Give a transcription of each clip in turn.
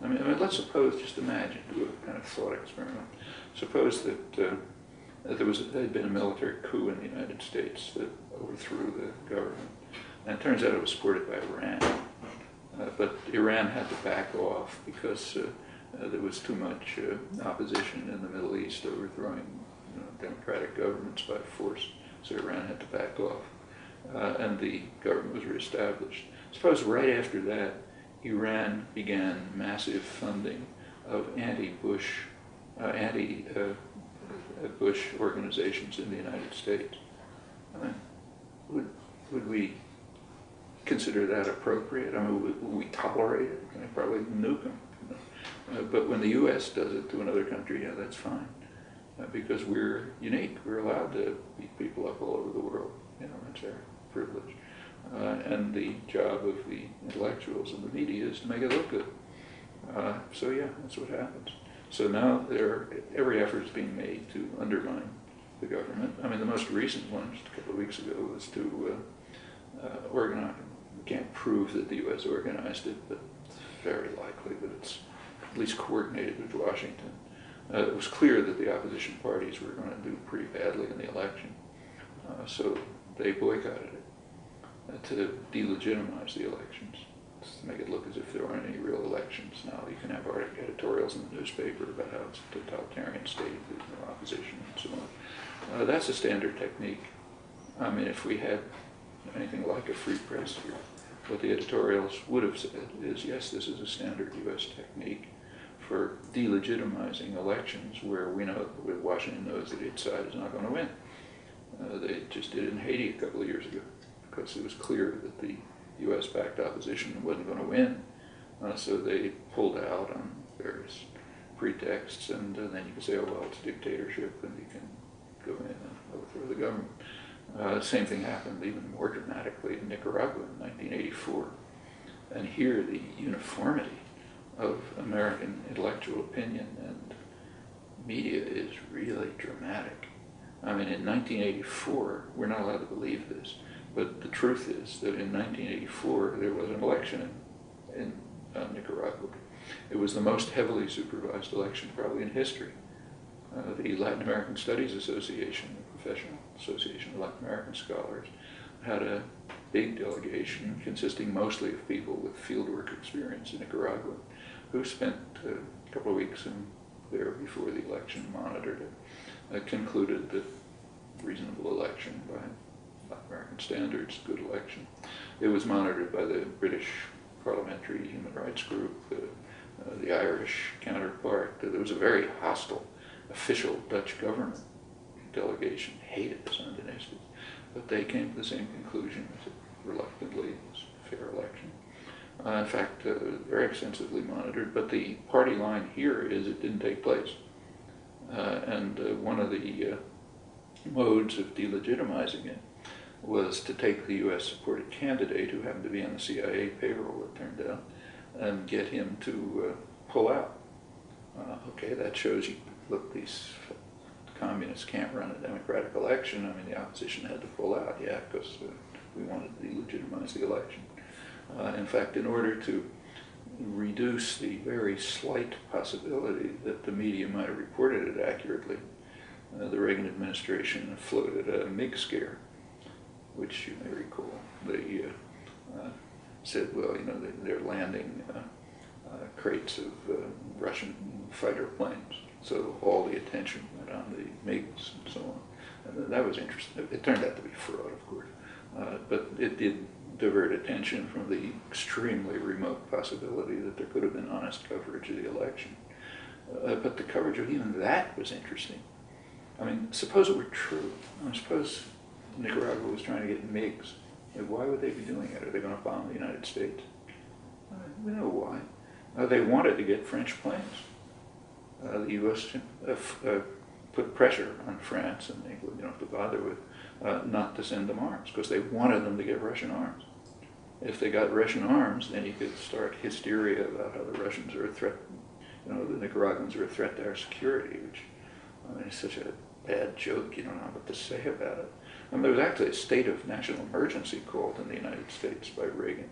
let's suppose, just imagine, do a kind of thought experiment. Suppose that there'd been a military coup in the United States that overthrew the government. And it turns out it was supported by Iran. But Iran had to back off because there was too much opposition in the Middle East overthrowing democratic governments by force. So Iran had to back off. And the government was reestablished. Suppose right after that, Iran began massive funding of anti-Bush organizations in the United States. Would we consider that appropriate? Would we tolerate it? I'd probably nuke them. But when the U.S. does it to another country, yeah, that's fine. Because we're unique. We're allowed to beat people up all over the world. That's our privilege. And the job of the intellectuals and the media is to make it look good. So yeah, that's what happens. So now every effort is being made to undermine the government. The most recent one, just a couple of weeks ago, was to organize. We can't prove that the U.S. organized it, but it's very likely that it's at least coordinated with Washington. It was clear that the opposition parties were going to do pretty badly in the election, so they boycotted it to delegitimize the elections, to make it look as if there aren't any real elections. Now you can have editorials in the newspaper about how it's a totalitarian state, there's no opposition, and so on. That's a standard technique. If we had anything like a free press here, what the editorials would have said is, yes, this is a standard U.S. technique for delegitimizing elections where Washington knows that its side is not going to win. They just did it in Haiti a couple of years ago because it was clear that the U.S.-backed opposition wasn't going to win. So they pulled out on various pretexts, and then you can say, oh, well, it's a dictatorship, and you can go in and overthrow the government. Same thing happened even more dramatically in Nicaragua in 1984. And here the uniformity of American intellectual opinion and media is really dramatic. In 1984, we're not allowed to believe this, but the truth is that in 1984 there was an election in Nicaragua. It was the most heavily supervised election probably in history. The Latin American Studies Association, the professional association of Latin American scholars, had a big delegation consisting mostly of people with fieldwork experience in Nicaragua who spent a couple of weeks there before the election, monitored it, concluded that reasonable election by Latin American standards, good election. It was monitored by the British Parliamentary Human Rights Group, the Irish counterpart. There was a very hostile official Dutch government delegation, hated the Sandinistas, but they came to the same conclusion reluctantly. It was a fair election. In fact, very extensively monitored, but the party line here is it didn't take place. And one of the modes of delegitimizing it was to take the U.S.-supported candidate, who happened to be on the CIA payroll, it turned out, and get him to pull out. Okay, that shows you, look, these communists can't run a democratic election. The opposition had to pull out, yeah, because we wanted to delegitimize the election. In fact, in order to reduce the very slight possibility that the media might have reported it accurately, the Reagan administration floated a MiG scare, which you may recall. They said, well, they're landing crates of Russian fighter planes, so all the attention went on the MiGs and so on. And that was interesting. It turned out to be fraud, of course, but it did divert attention from the extremely remote possibility that there could have been honest coverage of the election. But the coverage of even that was interesting. Suppose it were true. Suppose Nicaragua was trying to get MiGs. Why would they be doing it? Are they going to bomb the United States? We know why. They wanted to get French planes. The U.S. put pressure on France and England, you don't have to bother with, not to send them arms, because they wanted them to get Russian arms. If they got Russian arms, then you could start hysteria about how the Russians are a threat, the Nicaraguans are a threat to our security, which, is such a bad joke, you don't know what to say about it. There was actually a state of national emergency called in the United States by Reagan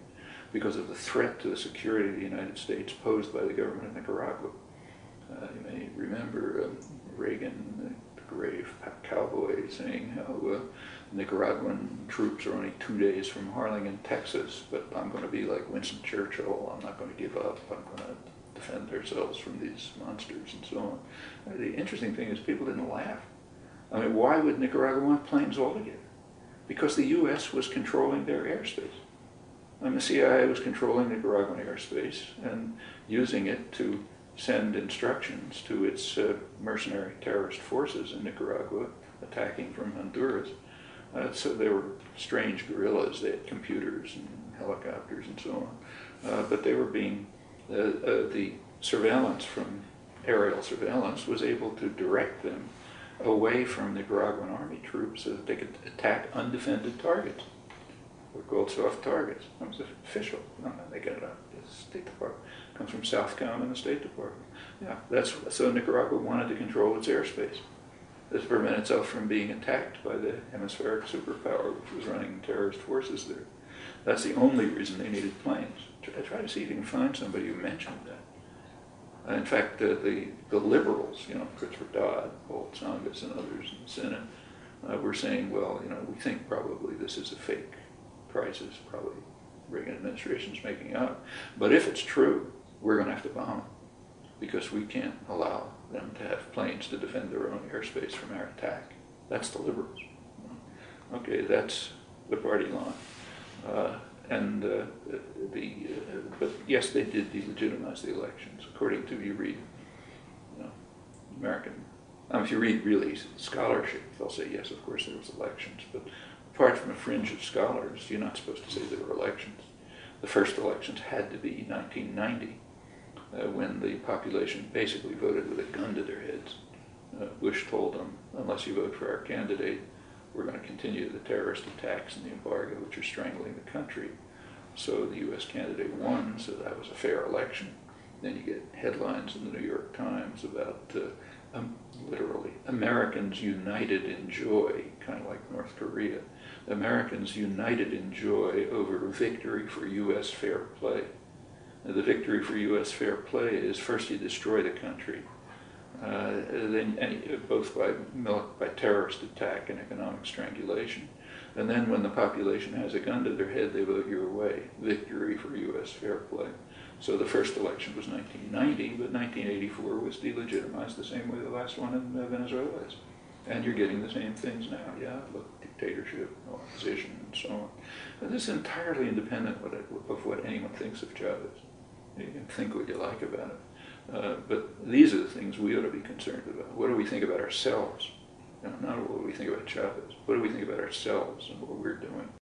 because of the threat to the security of the United States posed by the government of Nicaragua. You may remember Reagan, the grave cowboy, saying how Nicaraguan troops are only 2 days from Harlingen, Texas, but I'm going to be like Winston Churchill. I'm not going to give up. I'm going to defend ourselves from these monsters and so on. The interesting thing is people didn't laugh. I mean, why would Nicaragua want planes altogether? Because the U.S. was controlling their airspace. And the CIA was controlling Nicaraguan airspace and using it to send instructions to its mercenary terrorist forces in Nicaragua, attacking from Honduras. So they were strange guerrillas. They had computers and helicopters and so on. But they were being, the surveillance from aerial surveillance was able to direct them away from Nicaraguan army troops so that they could attack undefended targets. They're called soft targets. That was official. They got it out of the State Department. It comes from Southcom and the State Department. Yeah, so Nicaragua wanted to control its airspace. This prevent itself from being attacked by the hemispheric superpower which was running terrorist forces there. That's the only reason they needed planes. Try to see if you can find somebody who mentioned that. In fact, the liberals, Christopher Dodd, Paul Tsongas, and others in the Senate, were saying, well, we think probably this is a fake crisis, probably Reagan administration's making up. But if it's true, we're going to have to bomb it because we can't allow them to have planes to defend their own airspace from our attack. That's the liberals. Okay, that's the party line. But yes, they did delegitimize the elections, according to, you read, American. If you read really scholarship, they'll say, yes, of course there was elections, but apart from a fringe of scholars, you're not supposed to say there were elections. The first elections had to be 1990, when the population basically voted with a gun to their heads. Bush told them, unless you vote for our candidate, we're going to continue the terrorist attacks and the embargo, which are strangling the country. So the U.S. candidate won, so that was a fair election. Then you get headlines in the New York Times about literally Americans united in joy, kind of like North Korea. Americans united in joy over victory for U.S. fair play. And the victory for U.S. fair play is first you destroy the country, both by terrorist attack and economic strangulation. And then when the population has a gun to their head, they vote your way. Victory for U.S. fair play. So the first election was 1990, but 1984 was delegitimized the same way the last one in Venezuela is. And you're getting the same things now. Yeah, look, dictatorship, opposition, and so on. And this is entirely independent of what anyone thinks of Chavez. You can think what you like about it. But these are the things we ought to be concerned about. What do we think about ourselves? Not what do we think about Chavez. What do we think about ourselves and what we're doing?